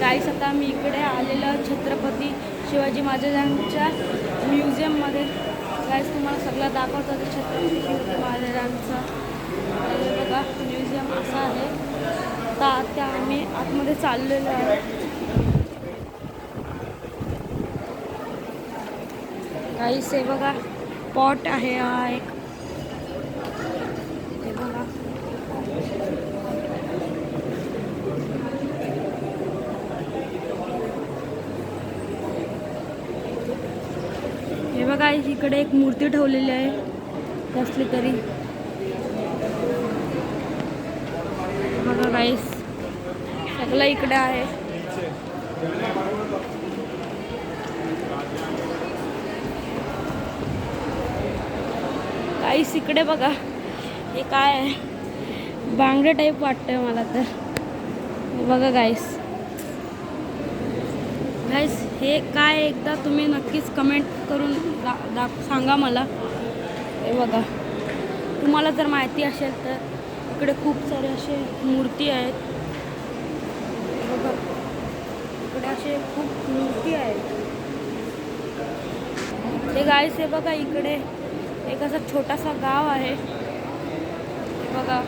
गाईस आता मी इकडे आलेलो छत्रपती शिवाजी महाराजांच्या म्युझियममध्ये. गाईस तुम्हाला सगळं दाखवतो ते छत्रपती शिवाजी महाराजांचं बघा म्युझियम असं आहे. आता त्या आम्ही आतमध्ये चाललेलो आहे. गाईस हे बघा पॉट आहे हा एक. हे बघा हे बघा इकडे एक मूर्ती ठेवलेली आहे कसली तरी. बघा गाईस सगळं इकडे आहे. गाईस इकडे बघा हे काय आहे, बांगडे टाईप वाटतंय मला तर. बघा गाईस गाईस हे काय एकदा तुम्ही नक्कीच कमेंट करून सांगा मला. हे बघा तुम्हाला जर माहिती असेल तर इकडे खूप सारे असे मूर्ती आहेत. बघा इकडे असे खूप मूर्ती आहेत. हे गाईस हे बघा इकडे एक असा छोटासा गाव आहे. हे बघा